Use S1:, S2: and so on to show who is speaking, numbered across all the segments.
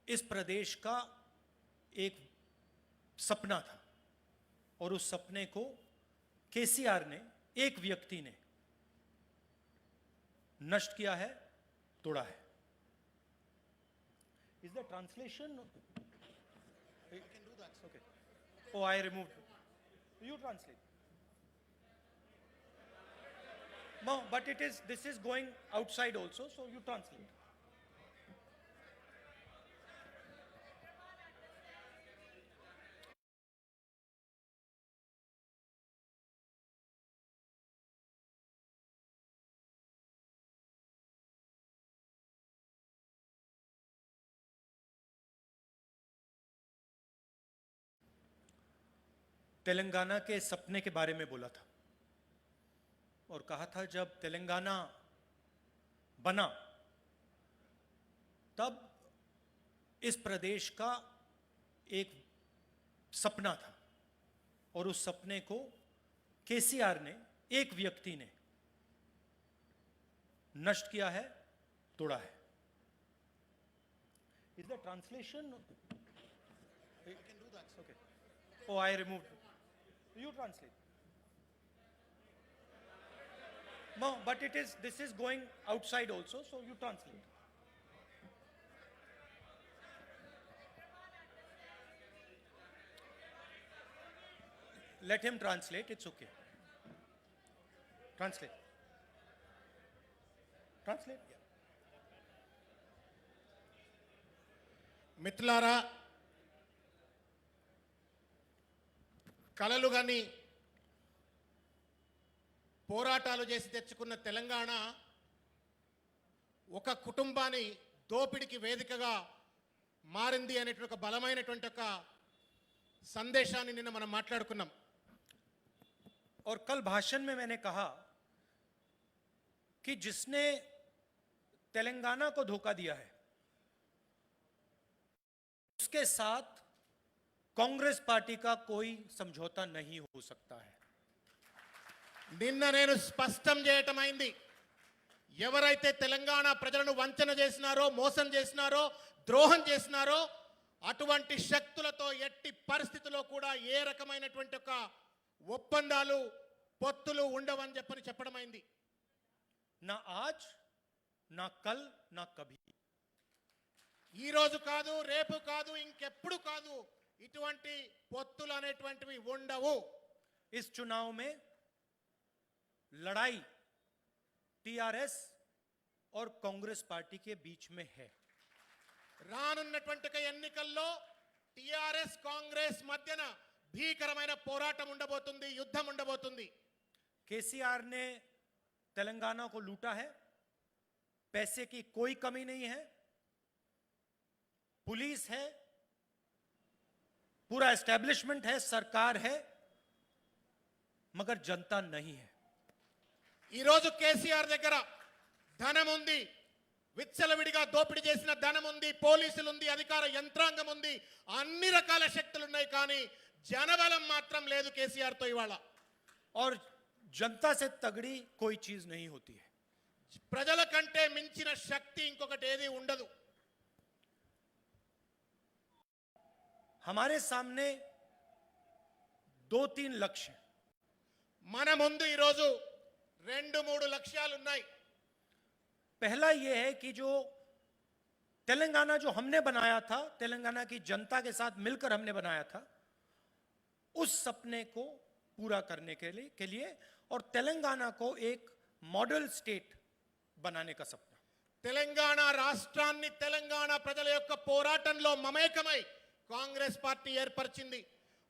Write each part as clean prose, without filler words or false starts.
S1: इस प्रदेश का एक सपना था और उस सपने को केसीआर ने, एक व्यक्ति ने नष्ट किया है, तोड़ा है. Is the translation? You can do that. Okay. Oh, I removed. You translate. No, but this is going outside also, so you translate. Telangana के सपने के बारे में बोला था और कहा था जब तेलंगाना बना तब इस प्रदेश का एक सपना था और उस सपने को केसीआर ने, एक व्यक्ति ने नष्ट किया है, तोड़ा है. Is the translation? You can do that. Okay. Oh, I removed. You translate. No, but this is going outside also, so you translate. Let him translate, it's okay. Translate. Translate.
S2: మిత్రులారా, కలలు గాని పోరాటాలు చేసి తెచ్చుకున్న తెలంగాణ ఒక కుటుంబాన్ని దోపిడికి వేదికగా మారింది అనేటువంటి ఒక బలమైనటువంటి ఒక సందేశాన్ని నిన్న మనం మాట్లాడుకున్నాం.
S1: और कल भाषण में मैंने कहा कि जिसने तेलंगाना को धोखा दिया है उसके साथ कांग्रेस पार्टी का कोई समझौता नहीं हो सकता है.
S2: నిన్న నేను స్పష్టం చేయటమైంది, ఎవరైతే తెలంగాణ ప్రజలను వంచన చేసినారో, మోసం చేసినారో, ద్రోహం చేసినారో అటువంటి శక్తులతో ఎట్టి పరిస్థితుల్లో కూడా ఏ రకమైనటువంటి ఒక ఒప్పందాలు, పొత్తులు ఉండవని చెప్పడమైంది.
S1: నా ఆజ్, నా కల్, నా కభీ.
S2: ఈ రోజు కాదు, రేపు కాదు, ఇంకెప్పుడు కాదు, ఇటువంటి పొత్తులు అనేటువంటివి ఉండవు.
S1: इस चुनाव में लड़ाई टीआरएस और कांग्रेस पार्टी के बीच में है.
S2: రానున్నటువంటి ఎన్నికల్లో టిఆర్ఎస్ కాంగ్రెస్ మధ్యన భీకరమైన పోరాటం ఉండబోతుంది, యుద్ధం ఉండబోతుంది.
S1: केसीआर ने तेलंगाना को लूटा है, पैसे की कोई कमी नहीं है, पुलिस है, पूरा एस्टेब्लिशमेंट है, सरकार है, मगर जनता नहीं है.
S2: ఈ రోజు కేసీఆర్ దగ్గర ధనం ఉంది, విచ్చలవిడిగా దోపిడీ చేసిన ధనం ఉంది, పోలీసులు ఉంది, అధికార యంత్రాంగం ఉంది, అన్ని రకాల శక్తులు ఉన్నాయి, కానీ జనబలం మాత్రం లేదు కేసీఆర్ తో ఇవాళ.
S1: और जनता से तगड़ी कोई चीज नहीं होती है.
S2: ప్రజల కంటే మించిన శక్తి ఇంకొకటి ఏది ఉండదు.
S1: हमारे सामने 2-3 लक्ष्य हैं.
S2: మన ముందు ఈ రోజు 2-3 లక్ష్యాలు ఉన్నాయి.
S1: पहला यह है कि जो तेलंगाना जो हमने बनाया था, तेलंगाना की जनता के साथ मिलकर हमने बनाया था, उस सपने को पूरा करने के लिए और तेलंगाना को एक मॉडल स्टेट बनाने का सपना.
S2: తెలంగాణ రాష్ట్రాన్ని తెలంగాణ ప్రజల యొక్క పోరాటంలో మమేకమై కాంగ్రెస్ పార్టీ ఏర్పరిచింది.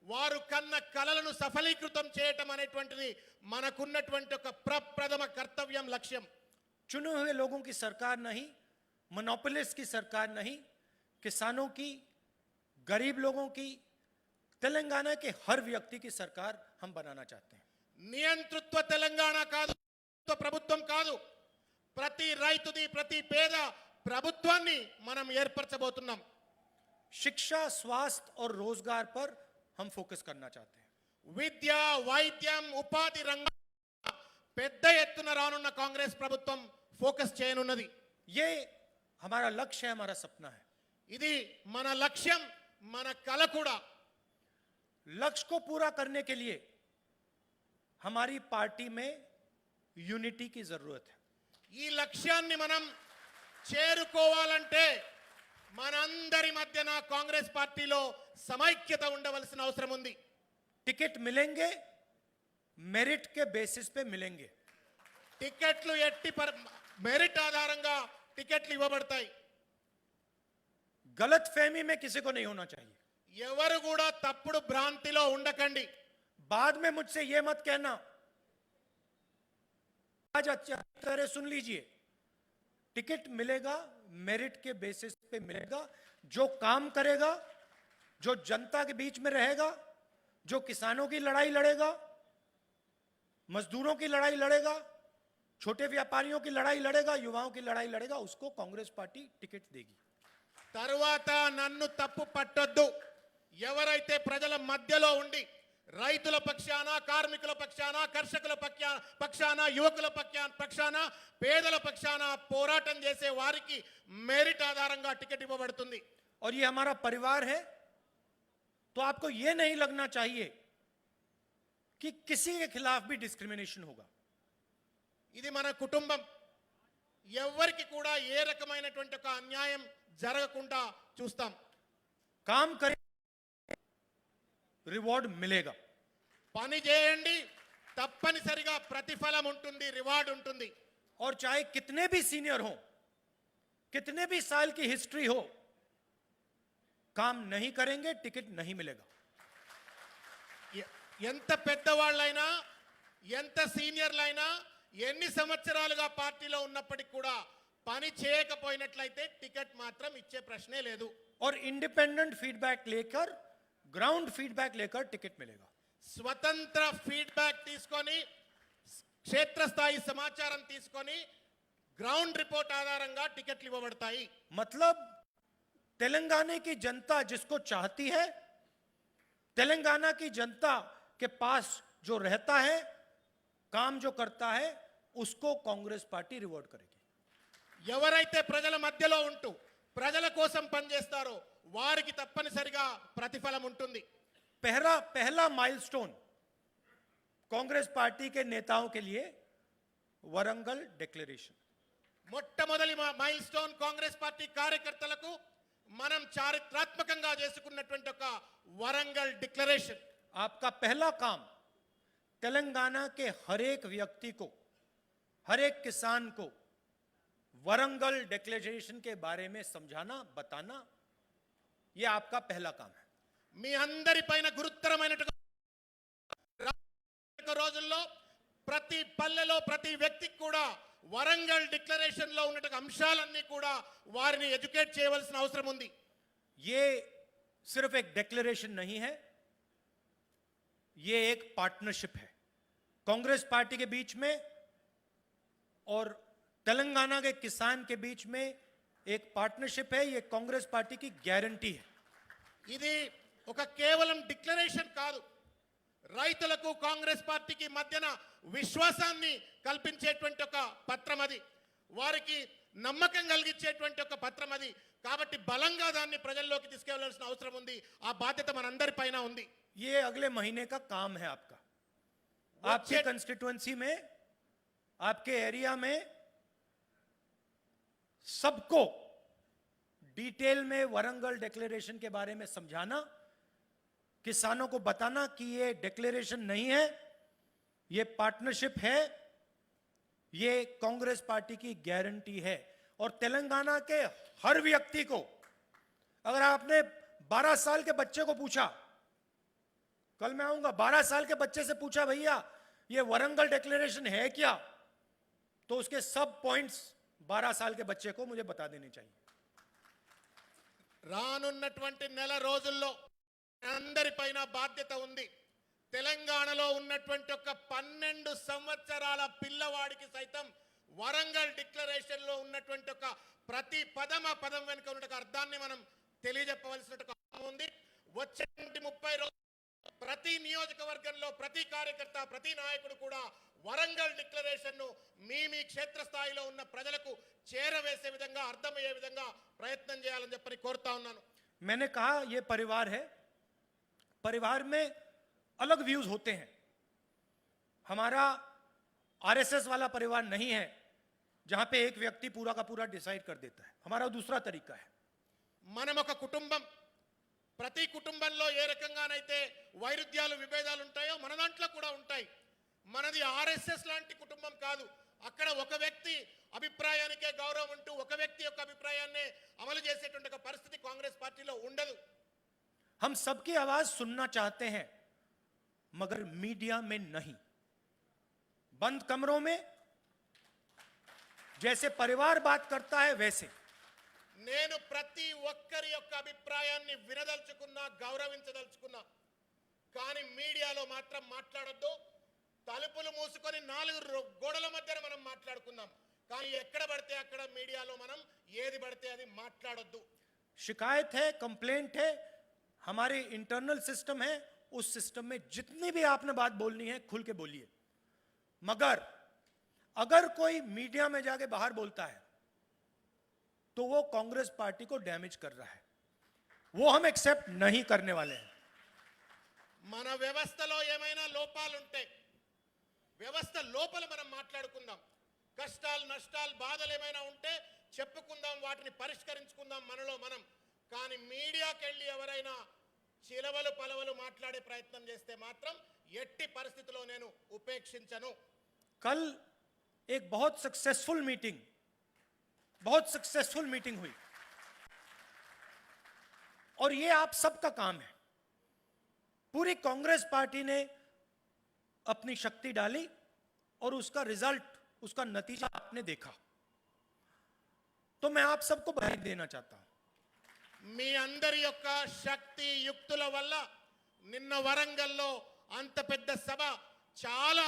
S2: వారు కన్న కలలను సఫలీకృతం చేయటం అనేటువంటిది మనకున్నటువంటి ఒక ప్రప్రథమ కర్తవ్యం, లక్ష్యం.
S1: चुने हुए लोगों की सरकार नहीं, मोनोपोलिस्ट की सरकार नहीं, किसानों की, गरीब लोगों की, तेलंगाना के हर व्यक्ति की सरकार हम बनाना चाहते हैं.
S2: నియంతృత్వ తెలంగాణ కాదు, ప్రభుత్వం కాదు, ప్రతి రైతుది, ప్రతి పేద ప్రభుత్వాన్ని మనం ఏర్పరచబోతున్నాం.
S1: शिक्षा, स्वास्थ्य और रोजगार पर हम फोकस करना चाहते हैं.
S2: విద్య, వైద్యం, ఉపాధి రంగ పెద్ద ఎత్తున రానున్న కాంగ్రెస్ ప్రభుత్వం ఫోకస్ చేయనున్నది.
S1: ये हमारा लक्ष्य है, हमारा सपना है.
S2: ఇది మన లక్ష్యం, మన కల కూడా.
S1: लक्ष्य को पूरा करने के लिए हमारी पार्टी में यूनिटी की जरूरत है।
S2: ఈ లక్ష్యాన్ని మనం చేరుకోవాలంటే మనందరి మధ్యన కాంగ్రెస్ పార్టీలో సమైక్యత ఉండవలసిన అవసరం ఉంది.
S1: टिकट मिलेंगे, मेरिट के बेसिस पे मिलेंगे।
S2: టికెట్లు మెరిట్ ఆధారంగా టికెట్లు ఇవ్వబడతాయి.
S1: गलत फहमी में किसी को नहीं होना चाहिए।
S2: ఎవరు కూడా తప్పుడు భ్రాంతిలో ఉండకండి.
S1: बाद में मुझसे ये मत कहना, आज अच्छी तरह सुन लीजिए, टिकट मिलेगा मेरिट के बेसिस पे मिलेगा। जो काम करेगा, जो जनता के बीच में रहेगा, जो किसानों की लड़ाई लड़ेगा, मजदूरों की लड़ाई लड़ेगा, छोटे व्यापारियों की लड़ाई लड़ेगा, युवाओं की लड़ाई लड़ेगा, उसको कांग्रेस पार्टी टिकट देगी।
S2: తరువాత నన్ను తప్పు పట్టొద్దు. ఎవరైతే ప్రజల మధ్యలో ఉండి రైతుల పక్షాన, కార్మికుల పక్షాన, కర్షకుల పక్షాన, యువకుల పక్షాన, పేదల పక్షాన పోరాటం చేసే వారికి మెరిట్ ఆధారంగా టికెట్ ఇవ్వబడుతుంది.
S1: और ये हमारा परिवार है, तो आपको ये नहीं लगना चाहिए कि किसी के खिलाफ भी डिस्क्रिमिनेशन होगा।
S2: ఇది మన కుటుంబం. ఎవరికి కూడా ఏ రకమైనటువంటి ఒక అన్యాయం జరగకుండా చూస్తాం.
S1: काम करें, रिवॉर्ड मिलेगा।
S2: పని చేయండి, తప్పనిసరిగా ప్రతిఫలం ఉంటుంది, రివార్డ్ ఉంటుంది.
S1: और चाहे कितने भी सीनियर हो, कितने भी साल की हिस्ट्री हो, काम नहीं करेंगे टिकट नहीं मिलेगा।
S2: ఎంత పెద్దవాళ్ళైనా, ఎంత సీనియర్లైనా, ఎన్ని సంవత్సరాలుగా పార్టీలో ఉన్నప్పటికీ కూడా పని చేయకపోయినట్లయితే టికెట్ మాత్రం ఇచ్చే ప్రశ్నే లేదు.
S1: और इंडिपेंडेंट फीडबैक लेकर, ग्राउंड फीडबैक लेकर टिकट मिलेगा।
S2: స్వతంత్ర ఫీడ్బ్యాక్ తీసుకొని, క్షేత్రస్థాయి సమాచారం తీసుకొని, గ్రౌండ్ రిపోర్ట్ ఆధారంగా టికెట్లు ఇవ్వబడతాయి.
S1: मतलब तेलंगाना की जनता जिसको चाहती है, तेलंगाना की जनता के पास जो रहता है, काम जो करता है, उसको कांग्रेस पार्टी रिवॉर्ड करेगी।
S2: ఎవరైతే ప్రజల మధ్యలో ఉంటూ ప్రజల కోసం పనిచేస్తారో వారికి తప్పనిసరిగా ప్రతిఫలం ఉంటుంది.
S1: पहला माइलस्टोन कांग्रेस पार्टी के नेताओं के लिए वरंगल डिक्लेरेशन।
S2: మొట్టమొదటి మైల్ స్టోన్ కాంగ్రెస్ పార్టీ కార్యకర్తలకు మనం చారిత్రాత్మకంగా చేసుకున్నటువంటి ఒక వరంగల్ డిక్లరేషన్.
S1: आपका पहला काम तेलंगाना के हर एक व्यक्ति को, हर एक किसान को वरंगल डिक्लेरेशन के बारे में समझाना, बताना, यह आपका पहला काम है।
S2: మీ అందరి పైన గురుతరమైన రోజుల్లో ప్రతి పల్లెలో ప్రతి వ్యక్తికి కూడా వరంగల్ డిక్లరేషన్ లో ఉన్న అంశాలన్నీ కూడా వారిని ఎడ్యుకేట్ చేయవలసిన అవసరం ఉంది.
S1: ये सिर्फ एक डिक्लेरेशन नहीं है, ये एक पार्टनरशिप है कांग्रेस पार्टी के बीच में और तेलंगाना के किसान के बीच में। एक पार्टनरशिप है, ये कांग्रेस पार्टी की गारंटी है।
S2: ఇది ఒక కేవలం డిక్లరేషన్ కాదు, రైతులకు కాంగ్రెస్ పార్టీకి మధ్యన విశ్వాసాన్ని కల్పించేటువంటి ఒక పత్రం అది, వారికి నమ్మకం కలిగించేటువంటి ఒక పత్రం అది. కాబట్టి బలంగా దాన్ని ప్రజల్లోకి తీసుకెళ్లాల్సిన అవసరం ఉంది. ఆ బాధ్యత మనందరి పైన ఉంది.
S1: ये अगले महीने का काम है आपका। आपके कंस्टिट्यूएंसी में, आपके एरिया में सबको डिटेल में वरंगल डिक्लेरेशन के बारे में समझाना, किसानों को बताना कि ये डिक्लेरेशन नहीं है, ये पार्टनरशिप है, ये कांग्रेस पार्टी की गारंटी है। और तेलंगाना के हर व्यक्ति को, अगर आपने 12 साल के बच्चे को पूछा, कल मैं आऊंगा, 12 साल के बच्चे से पूछा भैया ये वरंगल डिक्लेरेशन है क्या, तो उसके सब पॉइंट्स 12 साल के बच्चे को मुझे बता देने चाहिए।
S2: రానున్నటువంటి నెల రోజుల్లో అందరి పైన బాధ్యత ఉంది. తెలంగాణలో ఉన్నటువంటి ఒక 12 సంవత్సరాల పిల్లవాడికి సైతం వరంగల్ డిక్లరేషన్ లో ఉన్నటువంటి ఒక ప్రతి పదం, ఆ పదం వెనుక ఉన్న అర్థాన్ని మనం తెలియజెప్పవలసిన అవసరం ఉంది. వచ్చే 30 రోజులు ప్రతి నియోజకవర్గంలో ప్రతి కార్యకర్త, ప్రతి నాయకుడు కూడా వరంగల్ డిక్లరేషన్ ను మీ క్షేత్రస్థాయిలో ఉన్న ప్రజలకు చేరవేసే విధంగా అర్థమయ్యే విధంగా ప్రయత్నం చేయాలని చెప్పని కోరుతా ఉన్నాను.
S1: मैंने कहा ये परिवार है, परिवार में अलग व्यूज होते हैं. हमारा आरएसएस वाला परिवार नहीं है जहां पे एक व्यक्ति पूरा का पूरा डिसाइड कर देता है. हमारा दूसरा तरीका है.
S2: మనం ఒక కుటుంబం, ప్రతి కుటుంబంలో ఏ రకంగానైతే వైరుధ్యాలు విభేదాలు ఉంటాయో మన దాంట్లో కూడా ఉంటాయి. మనది ఆర్ఎస్ఎస్ లాంటి కుటుంబం కాదు. అక్కడ ఒక వ్యక్తి అభిప్రాయానికే గౌరవం ఉంటూ ఒక వ్యక్తి యొక్క అభిప్రాయాన్ని అమలు చేసేటువంటి ఒక పరిస్థితి కాంగ్రెస్ పార్టీలో ఉండదు.
S1: हम सबकी आवाज सुनना चाहते हैं मगर मीडिया में नहीं. बंद कमरों में जैसे परिवार बात करता है वैसे.
S2: నేను ప్రతి ఒక్కరి యొక్క అభిప్రాయాన్ని వినదలుచుకున్నా, గౌరవించదలుచుకున్నా, కానీ మీడియాలో మాత్రం మాట్లాడొద్దు. తలుపులు మూసుకొని నాలుగు గోడల మధ్యన మనం మాట్లాడుకుందాం. కానీ ఎక్కడ పడితే అక్కడ మీడియాలో మనం ఏది పడితే అది మాట్లాడొద్దు.
S1: शिकायत है, कंप्लेंट है, हमारे इंटरनल सिस्टम है. उस सिस्टम में जितनी भी आपने बात बोलनी है खुल के बोलिए. मगर अगर कोई मीडिया में जाके बाहर बोलता है तो वो कांग्रेस पार्टी को डैमेज कर रहा है. वो हम एक्सेप्ट नहीं करने वाले हैं.
S2: మన వ్యవస్థలో ఏమైనా లోపాలు ఉంటే వ్యవస్థ లోపల మనం మాట్లాడుకుందాం. కష్టాలు, నష్టాలు, బాధలు ఏమైనా ఉంటే చెప్పుకుందాం, వాటిని పరిష్కరించుకుందాం మనలో మనం. కానీ మీడియాకి వెళ్ళి ఎవరైనా చిలవలు పలవలు మాట్లాడే ప్రయత్నం చేస్తే మాత్రం ఎట్టి పరిస్థితిలో నేను ఉపేక్షించను.
S1: कल एक बहुत सक्सेसफुल मीटिंग हुई और ये आप सबका काम है. पूरी कांग्रेस पार्टी ने अपनी शक्ति डाली और उसका रिजल्ट, उसका नतीजा आपने देखा. तो मैं आप सबको बधाई देना चाहता हूं.
S2: మీ అందరి యొక్క శక్తి యుక్తుల వల్ల నిన్న వరంగల్లో అంత పెద్ద సభ చాలా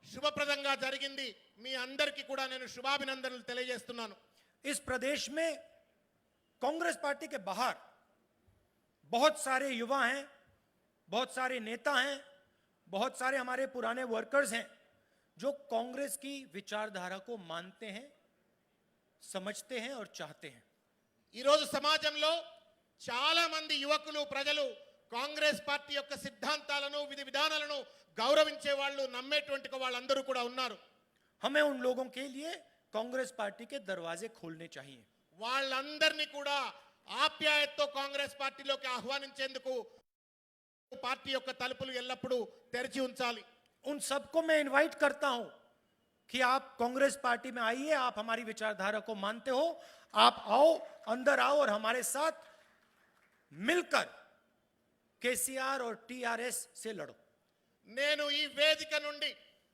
S2: శుభప్రదంగా జరిగింది. మీ అందరికీ కూడా నేను శుభాభినందనలు తెలియజేస్తున్నాను.
S1: इस प्रदेश में कांग्रेस पार्टी के बाहर बहुत सारे युवा हैं, बहुत सारे नेता हैं, बहुत सारे हमारे पुराने वर्कर्स हैं जो कांग्रेस की विचारधारा को मानते हैं, समझते हैं और चाहते हैं.
S2: ఈరోజు సమాజంలో చాలా మంది యువకులు, ప్రజలు కాంగ్రెస్ పార్టీ యొక్క సిద్ధాంతాలను, విధి విధానాలను గౌరవించే వాళ్ళు, నమ్మేటువంటి వాళ్ళందరూ కూడా ఉన్నారు.
S1: हमें उन लोगों के लिए कांग्रेस पार्टी के दरवाजे खोलने चाहिए.
S2: వాళ్ళందరినీ కూడా ఆప్యాయతతో కాంగ్రెస్ పార్టీలోకి ఆహ్వానించేందుకు పార్టీ యొక్క తలుపులు ఎల్లప్పుడూ తెరిచి ఉంచాలి.
S1: उन सबको मैं इनवाइट करता हूं कि आप कांग्रेस पार्टी में आइए. आप हमारी विचारधारा को मानते हो, आप आओ, अंदर आओ और हमारे साथ मिलकर केसीआर और टीआरएस से लड़ो.
S2: నేను ఈ వేదిక నుండి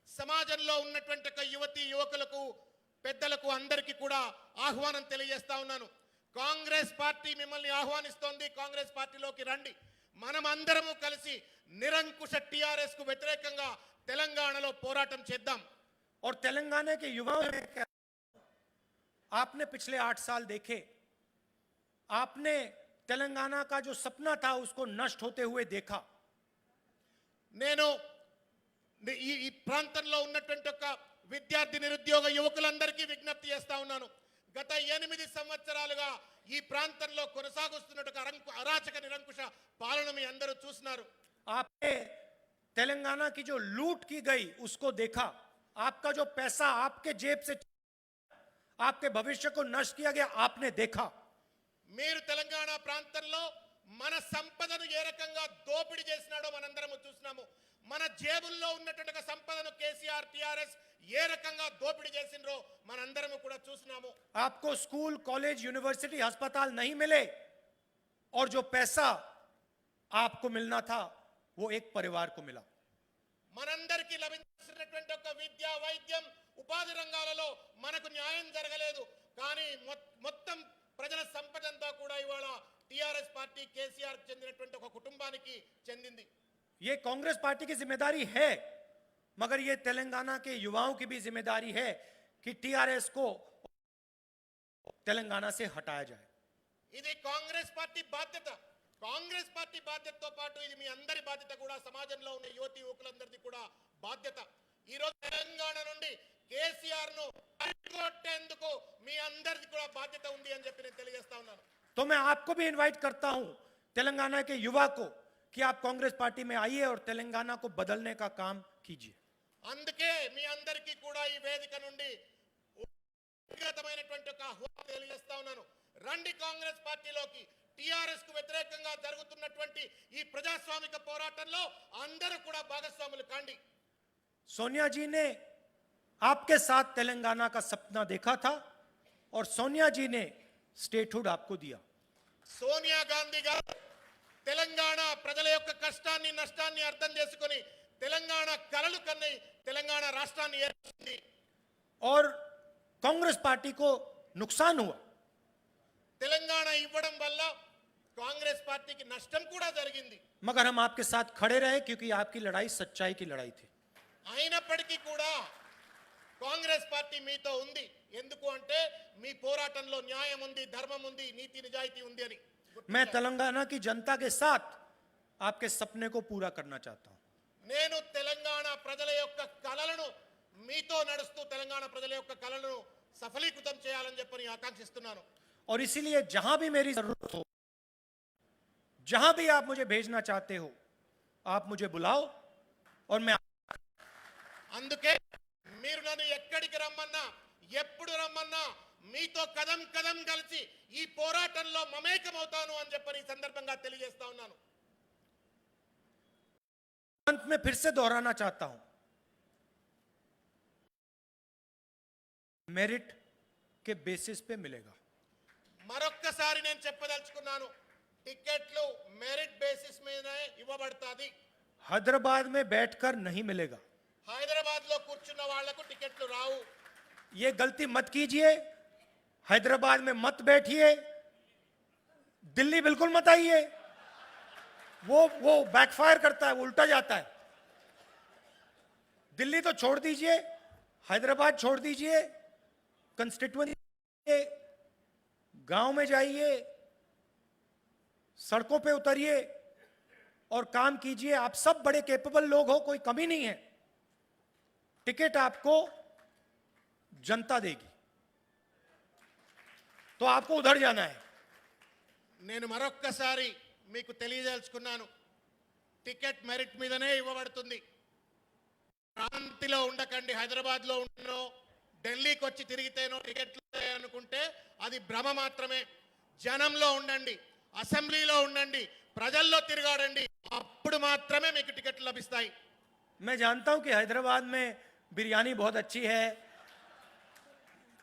S2: సమాజంలో ఉన్నటువంటి ఒక యువతి యువకులకు, పెద్దలకు అందరికీ కూడా ఆహ్వానం తెలియజేస్తా ఉన్నాను. కాంగ్రెస్ పార్టీ మిమ్మల్ని ఆహ్వానిస్తోంది. కాంగ్రెస్ పార్టీలోకి రండి. మనం అందరము కలిసి నిరంకుశ టీఆర్ఎస్ కు వ్యతిరేకంగా తెలంగాణలో పోరాటం చేద్దాం.
S1: और तेलंगाना के युवाओं में आपने पिछले 8 साल देखे, आपने तेलंगाना का जो सपना था उसको नष्ट होते हुए देखा.
S2: నేను ఈ ప్రాంతంలో ఉన్నటువంటి ఒక విద్యార్థి, నిరుద్యోగ యువకులందరికీ విజ్ఞప్తి చేస్తా ఉన్నాను. గత 8 సంవత్సరాలుగా ఈ ప్రాంతంలో కొనసాగుతున్న అరాచక నిరంకుశ పాలన మీ అందరూ చూస్తున్నారు.
S1: आपने तेलंगाना की जो लूट की गई उसको देखा. आपका जो पैसा आपके जेब से, आपके भविष्य को नष्ट किया गया, आपने देखा.
S2: మీరు తెలంగాణ ప్రాంతంలో మన సంపదను ఏ రకంగా దోపిడీ చేసినాడో మనందరం చూస్తున్నాము. మన జేబుల్లో ఉన్నటువంటి సంపదను కేసీఆర్, టీఆర్ఎస్ ఏ రకంగా దోపిడీ చేసినరో మనందరం కూడా చూస్తున్నాము.
S1: आपको स्कूल, कॉलेज, यूनिवर्सिटी, अस्पताल नहीं मिले और जो पैसा आपको मिलना था वो एक परिवार को मिला.
S2: మనందరికీ లభించినటువంటి ఒక విద్య, వైద్యం, ఉపాధి రంగాలలో మనకు న్యాయం జరగలేదు. కానీ మొత్తం ప్రజల సంపదంతా కూడా ఇవాళ టీఆర్ఎస్ పార్టీ, కేసీఆర్ చెందినటువంటి ఒక కుటుంబానికి చెందింది.
S1: ये कांग्रेस पार्टी की जिम्मेदारी है, मगर ये तेलंगाना के युवाओं की भी जिम्मेदारी है कि टीआरएस को तेलंगाना से हटाया जाए.
S2: ఇది కాంగ్రెస్ పార్టీ బాధ్యత. కాంగ్రెస్ పార్టీ బాధ్యతతో పాటు ఇది మీ అందరి బాధ్యత కూడా, సమాజంలో ఉన్న యువతి యువకులందరిది కూడా బాధ్యత. ఈ రోజు తెలంగాణ నుండి కేసీఆర్ ను కొట్టేందుకు మీ అందరిది కూడా బాధ్యత ఉంది అని చెప్పి నేను తెలియజేస్తా ఉన్నాను.
S1: तो मैं आपको भी इनवाइट करता हूं, तेलंगाना के युवा को, कि आप कांग्रेस पार्टी में आइए और तेलंगाना को बदलने का काम कीजिए.
S2: అందుకే మీ అందరికీ కూడా ఈ వేదిక నుండి వ్యక్తిగతమైనటువంటి ఒక ఆహ్వానం తెలియజేస్తా ఉన్నాను. రండి కాంగ్రెస్ పార్టీలోకి. టిఆర్ఎస్ కు వ్యతిరేకంగా జరుగుతున్నటువంటి ఈ ప్రజాస్వామిక పోరాటంలో అందరూ కూడా భాగస్వాములు కాండి.
S1: सोनिया जी ने आपके साथ तेलंगाना का सपना देखा था और सोनिया जी ने स्टेटहुड आपको दिया.
S2: సోనియా గాంధీ గారు తెలంగాణ ప్రజల యొక్క కష్టాన్ని నష్టాన్ని అర్థం చేసుకొని తెలంగాణ కలలు కన్ని తెలంగాణ రాష్ట్రాన్ని ఏర్పరిచింది.
S1: और कांग्रेस पार्टी को नुकसान हुआ,
S2: తెలంగాణ ఇవ్వడం వల్ల కాంగ్రెస్ పార్టీకి నష్టం కూడా జరిగింది.
S1: मगर हम आपके साथ खड़े रहे क्योंकि आपकी लड़ाई सच्चाई की लड़ाई थी.
S2: అయినప్పటికీ కూడా కాంగ్రెస్ పార్టీ మీతో ఉంది. ఎందుకు అంటే మీ పోరాటంలో న్యాయం ఉంది, ధర్మం ఉంది, నీతి నిజాయితీ ఉంది అని.
S1: मैं तेलंगाना की जनता के साथ आपके सपने को पूरा करना चाहता हूं.
S2: నేను తెలంగాణ ప్రజల యొక్క కలలను మీతో నడుస్తూ తెలంగాణ ప్రజల యొక్క కలలను సఫలీకృతం చేయాలని చెప్పని ఆకాంక్షిస్తున్నాను.
S1: और इसीलिए जहां भी मेरी जरूरत हो, जहां भी आप मुझे भेजना चाहते हो, आप मुझे बुलाओ और मैं.
S2: అందుకే మీరు నన్ను ఎక్కడికి రమ్మన్నా, ఎప్పుడు రమ్మన్నా మీతో కదం కదం కలిసి ఈ పోరాటంలో మమేకమవుతాను అని చెప్పని ఈ సందర్భంగా తెలియజేస్తా ఉన్నాను.
S1: अंत में फिर से दोहराना चाहता हूं, मेरिट के बेसिस पे मिलेगा.
S2: మరొక్కసారి నేను చెప్పదలుచుకున్నాను, టికెట్లు మెరిట్ బేసిస్ మీదనే ఇవ్వబడతాది.
S1: हैदराबाद में बैठकर नहीं मिलेगा.
S2: హైదరాబాద్ లో కూర్చున్న వాళ్లకు టికెట్లు రావు.
S1: ये गलती मत कीजिए. हैदराबाद में मत बैठिए, दिल्ली बिल्कुल मत आइए. वो बैकफायर करता है, वो उल्टा जाता है. दिल्ली तो छोड़ दीजिए, हैदराबाद छोड़ दीजिए, कंस्टिट्यूएंसी गांव में जाइए, सड़कों पे उतरिए और काम कीजिए. आप सब बड़े कैपेबल लोग हो, कोई कमी नहीं है. टिकट आपको जनता देगी, तो आपको उधर जाना है.
S2: నేను మరొక్కసారి మీకు తెలియజేసుకున్నాను, టికెట్ మెరిట్ మీదనే ఇవ్వబడుతుంది. ప్రాంతిలో ఉండకండి. హైదరాబాద్ లో ఉండనో ఢిల్లీకి వచ్చి తిరిగితేనో టికెట్లు అనుకుంటే అది భ్రమ మాత్రమే. జనంలో ఉండండి, అసెంబ్లీలో ఉండండి, ప్రజల్లో తిరగాడండి, అప్పుడు మాత్రమే మీకు టికెట్లు లభిస్తాయి.
S1: मैं जानता हूं कि हैदराबाद में बिरयानी बहुत अच्छी है,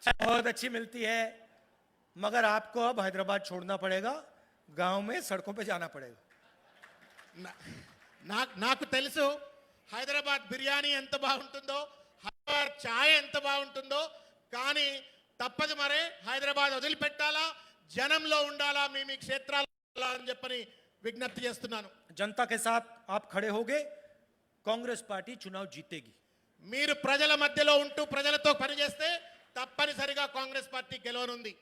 S1: चाय बहुत अच्छी मिलती है, मगर आपको अब हैदराबाद छोड़ना पड़ेगा, गांव में सड़कों पे जाना पड़ेगा.
S2: నాకు తెలుసు హైదరాబాద్ బిర్యానీ ఎంత బాగుంటుందో, హైదరాబాద్ ఛాయ్ ఎంత బాగుంటుందో, కానీ తప్పదు మరే. హైదరాబాద్ వదిలిపెట్టాలా, జనంలో ఉండాలా, మీ క్షేత్రాలు అని చెప్పని విజ్ఞప్తి చేస్తున్నాను.
S1: जनता के साथ आप खड़े होगे, कांग्रेस पार्टी चुनाव जीतेगी.
S2: మీరు ప్రజల మధ్యలో ఉంటూ ప్రజలతో పనిచేస్తే తప్పనిసరిగా కాంగ్రెస్ పార్టీ గెలవనుంది.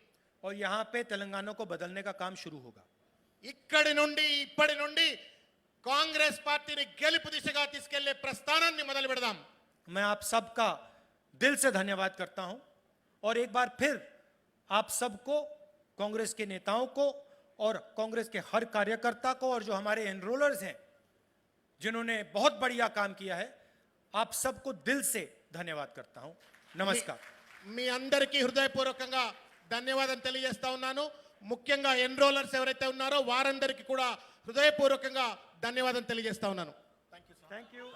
S1: और यहां पे तेलंगाना को बदलने का काम शुरू होगा.
S2: ఇక్కడి నుండి ఇప్పటి నుండి కాంగ్రెస్ పార్టీని గెలుపు దిశగా తీసుకెళ్లే ప్రస్థానాన్ని మొదలు పెడదాం.
S1: मैं आप सबका दिल से धन्यवाद करता हूं और एक बार फिर आप सबको, कांग्रेस के नेताओं को और कांग्रेस के हर कार्यकर्ता को और जो हमारे एनरोलर्स हैं जिन्होंने बहुत बढ़िया काम किया है, आप सबको दिल से धन्यवाद करता हूं. नमस्कार.
S2: మీ అందరికీ హృదయపూర్వకంగా ధన్యవాదం తెలియజేస్తా ఉన్నాను. ముఖ్యంగా ఎన్రోలర్స్ ఎవరైతే ఉన్నారో వారందరికీ కూడా హృదయపూర్వకంగా ధన్యవాదం తెలియజేస్తా ఉన్నాను.
S1: Thank you.